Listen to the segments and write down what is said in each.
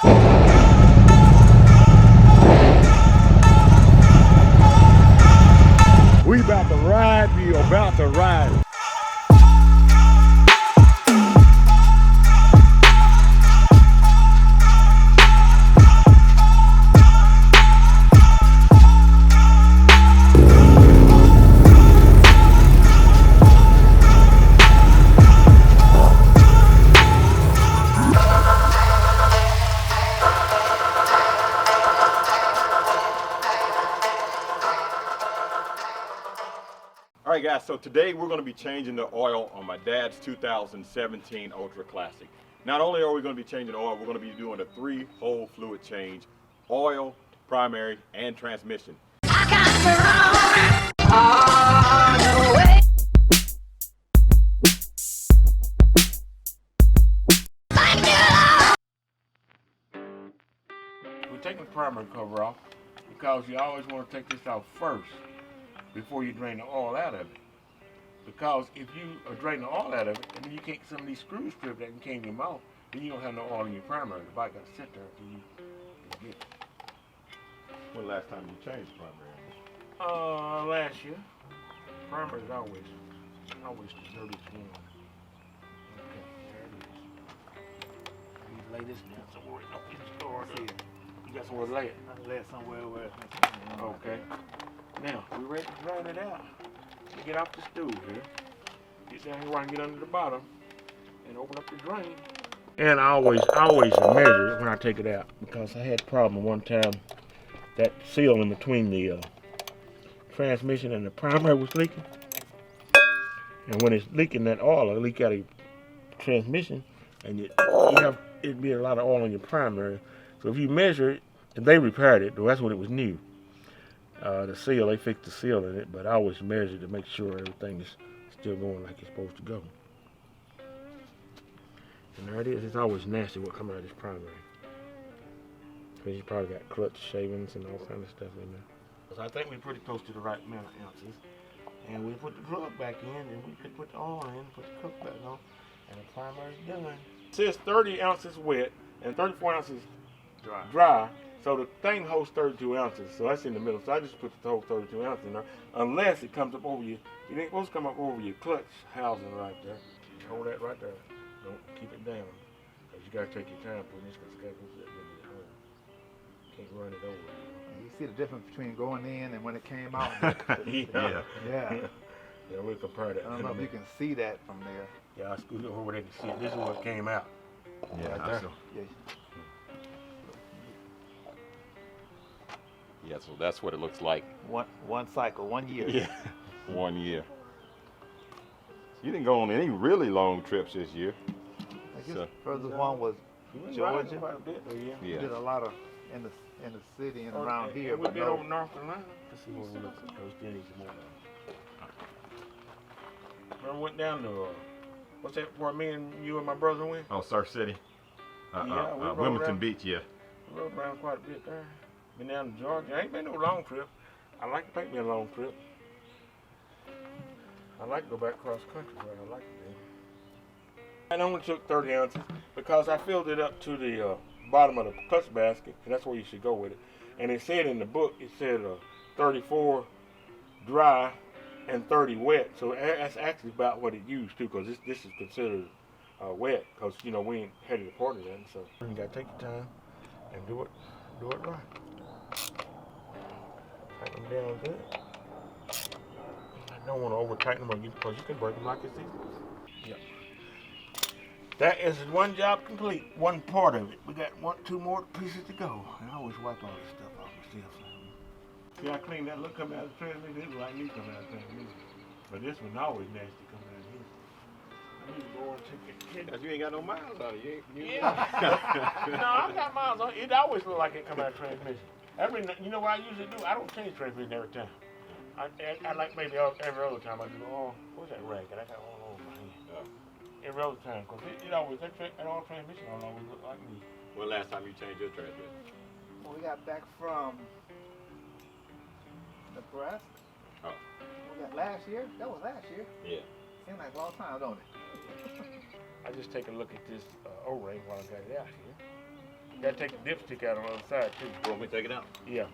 We about to ride, we about to ride. All right guys, so today we're going to be changing the oil on my dad's 2017 Ultra Classic. Not only are we going to be changing the oil, we're going to be doing a 3-hole fluid change: oil, primary, and transmission. We're taking the primary cover off because you always want to take this off first before you drain the oil out of it. Because if you drain the oil out of it, and then you can't, some of these screw strips that came them off, then you don't have no oil in your primary. The bike got to sit there until you get it. When the last time you changed the primary? Last year. Primary is always the dirtiest one. Okay, there it is. I need to lay this down somewhere. Don't get stored here. You got somewhere to lay it? I lay it somewhere where it's okay. Now, we ready to drain it out. We get off the stool here. Get down here where I can get under the bottom and open up the drain. And I always measure it when I take it out, because I had a problem one time. That seal in between the transmission and the primary was leaking. And when it's leaking that oil, it'll leak out of your transmission, and it'd be a lot of oil in your primary. So if you measure it, and they repaired it, that's when it was new. The seal, they fixed the seal in it, but I always measure to make sure everything is still going like it's supposed to go. And there it is. It's always nasty what comes out of this primary. Because you probably got clutch shavings and all kinds of stuff in there. So I think we're pretty close to the right amount of ounces. And we put the plug back in, and we could put the oil in, put the cook back on, and the primary's done. It says 30 ounces wet and 34 ounces dry. So the thing holds 32 ounces, so that's in the middle. So I just put the whole 32 ounces in there, unless it comes up over you. It ain't supposed to come up over your clutch housing right there. Hold that right there. Don't keep it down, because you got to take your time putting this, because it's got to go through that hole. Can't run it over. You see the difference between going in and when it came out? Yeah. Yeah, we'll compare that. I don't know if you can see that from there. Yeah, I scoot it over there to see it. This is what came out. Yeah, right there. Yeah. Yeah, so that's what it looks like. One cycle, 1 year. Yeah, 1 year. You didn't go on any really long trips this year. I guess the furthest one was Georgia. Quite a bit, We Yeah. did a lot of in the city and around here. We've been over North Carolina. Let's see what we look at. Those still need some more. Remember, went down to what's that? Where me and you and my brother went? Oh, Surf City. Yeah, we rode Wilmington around. Beach, yeah. We rode around quite a bit there. Been down to Georgia. Ain't been no long trip. I like to take me a long trip. I like to go back across country where I like to be. I only took 30 ounces because I filled it up to the bottom of the clutch basket, and that's where you should go with it. And it said in the book, it said 34 dry and 30 wet. So that's actually about what it used too, because this is considered wet, because you know we ain't headed to port yet. So you gotta take your time and do it right. Tighten them down good. I don't want to over tighten them because you can break them like it's easy. Yep. That is one job complete, one part of it. We got two more pieces to go. I always wipe all this stuff off myself. See, I cleaned that look coming out of the transmission. It was like me coming out of the transmission. But this one always nasty coming out of here. I need to go and take it. Because you ain't got no miles on it. Yeah. No, I got miles on it. It always look like it come out of transmission. You know what I usually do? I don't change transmission every time. I like maybe every other time I do. Oh, what's that rag? I got all over my hand. Every other time, because it always that all transmission don't always look like me. When last time you changed your transmission? When we got back from Nebraska. Oh. We got last year. That was last year. Yeah. Seems like a long time, don't it? I just take a look at this O-ring while I got it out here. Gotta take the dipstick out on the other side too. You want me to take it out? Yeah.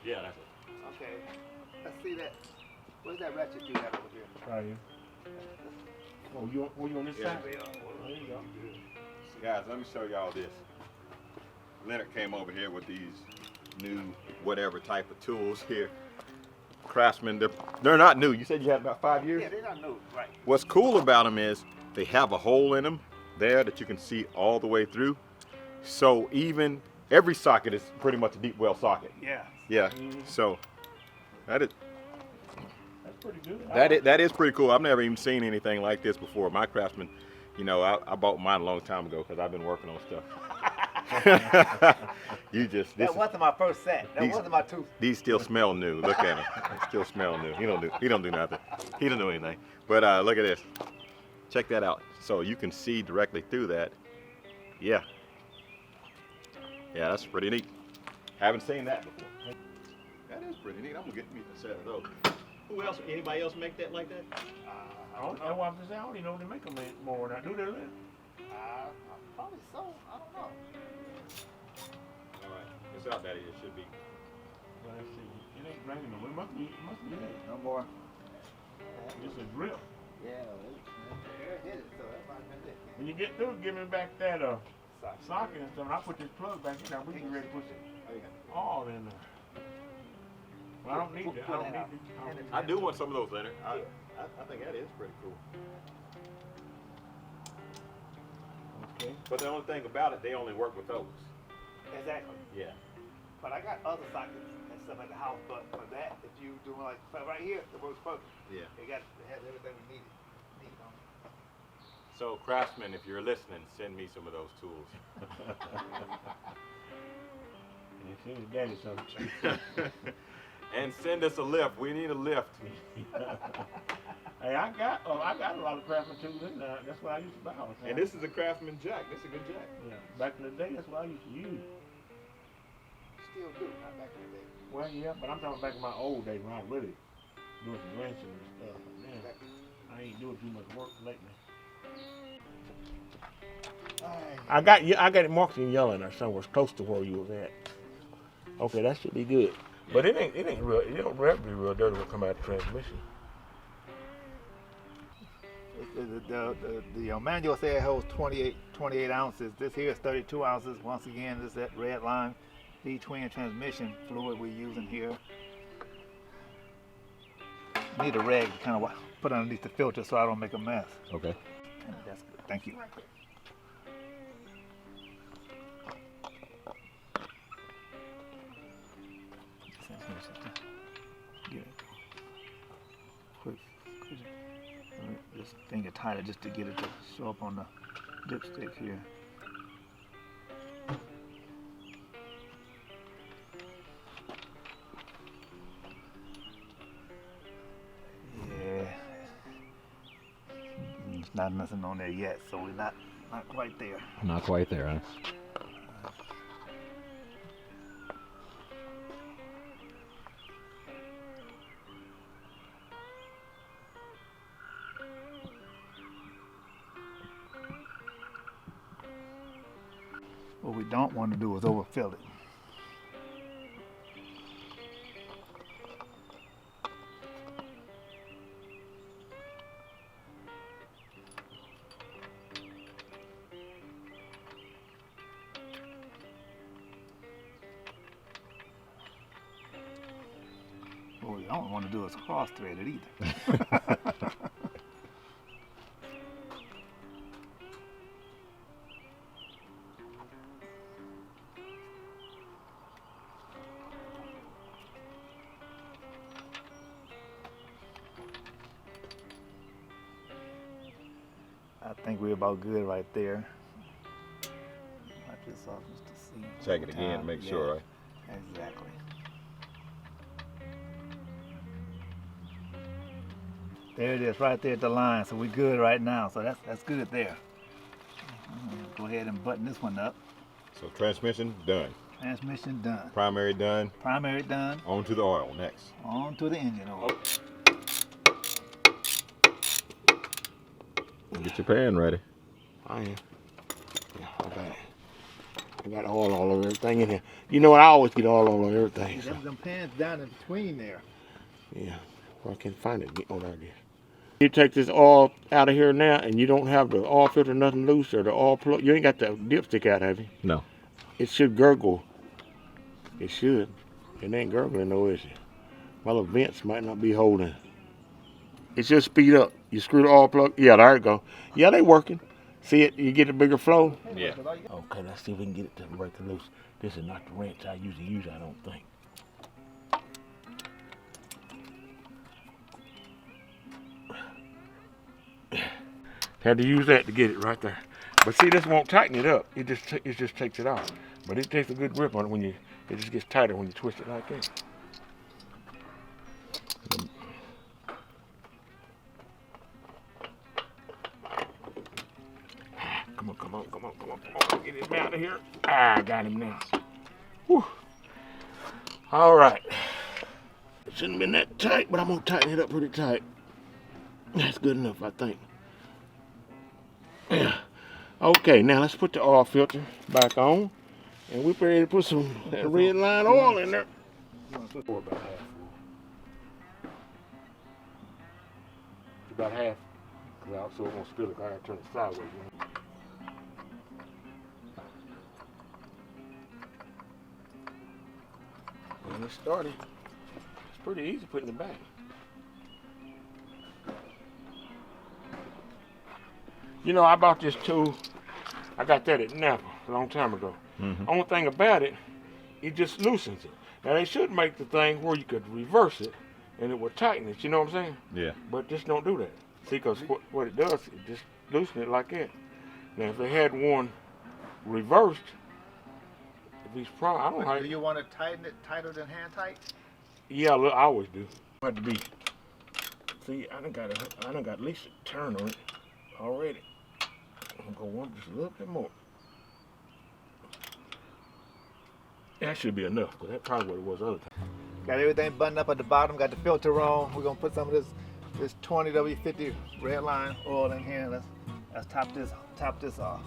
Yeah, that's it. Okay. Let's see that. Where's that ratchet you have over here? Right here. Oh, you on this Yeah. side? Oh, there you go. Guys, let me show y'all this. Leonard came over here with these new whatever type of tools here. Craftsman, they're not new. You said you had about 5 years? Yeah, they're not new, right. What's cool about them is they have a hole in them there that you can see all the way through. So even every socket is pretty much a deep well socket. Yeah. Yeah. So That's pretty good. that is pretty cool. I've never even seen anything like this before. My Craftsman, you know, I bought mine a long time ago because I've been working on stuff. That wasn't my first set. That wasn't my tooth. These still smell new. Look at him. They still smell new. He don't do nothing. He don't do anything. But look at this. Check that out. So you can see directly through that. Yeah. Yeah, that's pretty neat. Haven't seen that before. That is pretty neat. I'm gonna get me a set of those. Who else? Anybody else make that like that? I don't even know they make them more now. Do they? Probably so. I don't know. All right. It's out, Daddy. It should be. Well, let's see. It ain't raining no more. It must be that. No more. Just a drip. Yeah, it hit it, so that might have been it. When you get through, give me back that socket and stuff, and I'll put this plug back in there. We can ready to put it all in there. Well, I don't need it. I do want some of those, Leonard. I think that is pretty cool. Okay. But the only thing about it, they only work with those. Exactly. Yeah. But I got other sockets and stuff at the house, but for that, if you doing like right here, it works perfect. Yeah. It has everything we needed. On it. So, Craftsman, if you're listening, send me some of those tools. And send his daddy something. And send us a lift. We need a lift. Hey, I got a lot of Craftsman tools in there. That's what I used to buy all the time. And this is a Craftsman jack. This is a good jack. Yeah. Back in the day, that's what I used to use. Still do, not back in the day. Well, yeah, but I'm talking back in my old days when I was really doing some wrenching and stuff. Man, I ain't doing too much work lately. I got it marked in yellow or somewhere close to where you was at. Okay, that should be good. But it ain't real. It don't have to be real dirty when it come out of the transmission. The manual said it holds 28 ounces. This here is 32 ounces. Once again, this is that red line V-twin transmission fluid we're using here. Need a rag to kind of put underneath the filter so I don't make a mess. Okay. That's good. Thank you. This finger tighter just to get it to show up on the dipstick here. Yeah, there's not nothing on there yet, so we're not quite there. Not quite there, huh? What we don't want to do is overfill it. What we don't want to do is cross thread it either. I think we're about good right there. Wipe this off just to see. Check it again to make sure, right? Exactly. There it is, right there at the line. So we're good right now. So that's good there. Go ahead and button this one up. So transmission done. Transmission done. Primary done. Primary done. On to the oil next. On to the engine oil. Get your pan ready. I am. Yeah, I got oil all over everything in here. You know what? I always get oil all over everything. So. Them pans down in between there. Yeah, well, I can't find it. Get on out there. You take this oil out of here now, and you don't have the oil filter nothing loose or the oil plug. You ain't got the dipstick out, have you? No. It should gurgle. It should. It ain't gurgling though, is it? Well, the vents might not be holding. It should speed up. You screw the oil plug. Yeah, there you go. Yeah, they working. See it? You get a bigger flow? Yeah. Okay, let's see if we can get it to break it loose. This is not the wrench I usually use, I don't think. Had to use that to get it right there. But see, this won't tighten it up. It just takes it off. But it takes a good grip on it when it just gets tighter when you twist it like that. Come on. Get him out of here. I got him now. Whew. All right. It shouldn't have been that tight, but I'm gonna tighten it up pretty tight. That's good enough, I think. Yeah. Okay, now let's put the oil filter back on, and we're ready to put some red line oil in there. Pour about half. About half, because I also won't spill it. I gotta turn it sideways. You know? And it started. It's pretty easy putting it back. You know, I bought this tool. I got that at Napa a long time ago. Only thing about it, it just loosens it. Now they should make the thing where you could reverse it and it would tighten it. You know what I'm saying? Yeah. But just don't do that. See, because what it does, it just loosens it like that. Now if they had one reversed, if he's I don't know how. Do you want to tighten it tighter than hand tight? Yeah, look, I always do. Have to be. See, I done got at least a turn on it already. I'm gonna go one just a little bit more. That should be enough, because that's probably what it was the other time. Got everything buttoned up at the bottom. Got the filter on. We're gonna put some of this 20W50 red line oil in here. Let's top this off.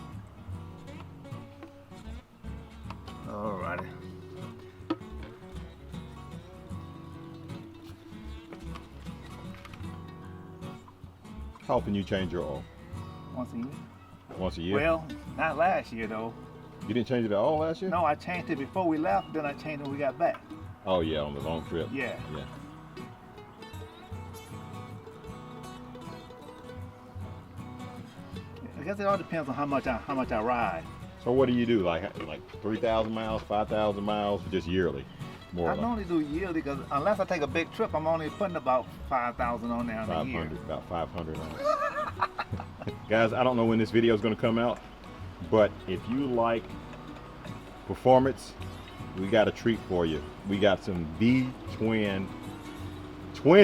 Alrighty. How often you change your oil? Once a year. Once a year? Well, not last year though. You didn't change it at all last year? No, I changed it before we left. Then I changed it when we got back. Oh yeah, on the long trip. Yeah. Yeah. I guess it all depends on how much I ride. So what do you do? Like 3,000 miles, 5,000 miles, or just yearly? More or I less? normally do yearly because unless I take a big trip, I'm only putting about 5,000 on there in a year. 500, about 500 on it. Guys, I don't know when this video is going to come out, but if you like performance, we got a treat for you. We got some V-twin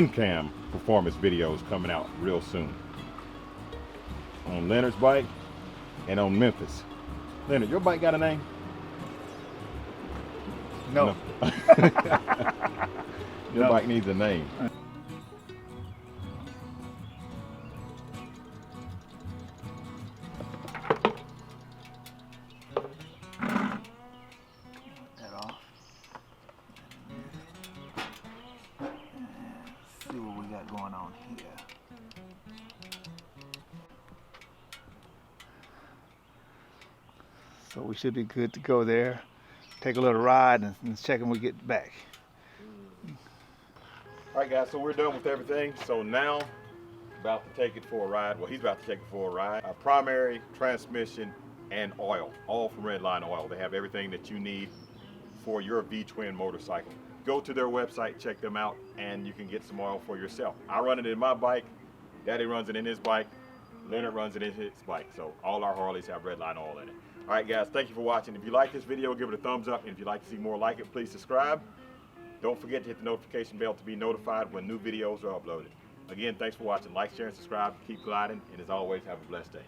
cam performance videos coming out real soon on Leonard's bike and on Memphis. Leonard, your bike got a name? No. Your bike needs a name. That off. Let's see what we got going on here. So we should be good to go there. Take a little ride and check when we get back. All right, guys, so we're done with everything. So now, about to take it for a ride. Well, he's about to take it for a ride. A primary, transmission, and oil, all from Redline Oil. They have everything that you need for your V-twin motorcycle. Go to their website, check them out, and you can get some oil for yourself. I run it in my bike. Daddy runs it in his bike. Leonard runs it in his bike. So all our Harleys have Redline Oil in it. All right, guys, thank you for watching. If you like this video, give it a thumbs up. And if you'd like to see more like it, please subscribe. Don't forget to hit the notification bell to be notified when new videos are uploaded. Again, thanks for watching. Like, share, and subscribe. Keep gliding. And as always, have a blessed day.